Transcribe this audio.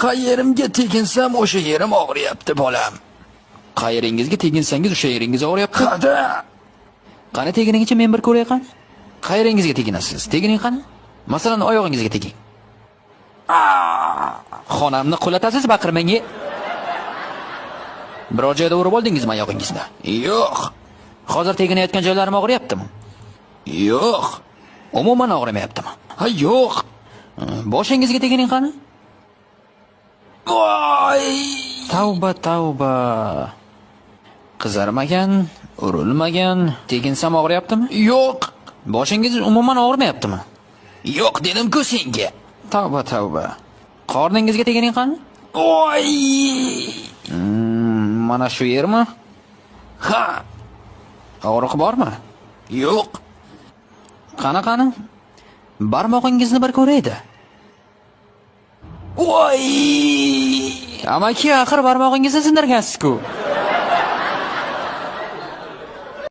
Qayerimga teginsam o'sha yerim og'riyapti bolam. Qayeringizga teginsangiz o'sha yeringiz og'riyapti. Qani teginingcha men bir ko'ray qani. Qayeringizga teginasiz? Tegining qani? Masalan, oyog'ingizga teging. Xonamni qulatasiz, baqirmang. Biror joyda urib oldingizmi oyog'ingizni? Yo'q. Hozir teginayotgan joylarim og'riyaptimi? Yo'q. Umuman og'rimayaptimi? Ha, yo'q. Boshingizga tegining qani? Voy! Tavba. Qizarmagan, urilmagan, teginsam og'riyaptimi? Yo'q. Boshingiz umuman og'rimayaptimi? Yo'q dedim-ku senga. Tavba. Qorningizga tegining qani? Voy! Mana shu yermi? Ha, Og'riq bormi? yo'q. Qani? Barmog'ingizni bir ko'raydi. Voy! Amaki, axir barmog'ingizni sindirgansiz-ku.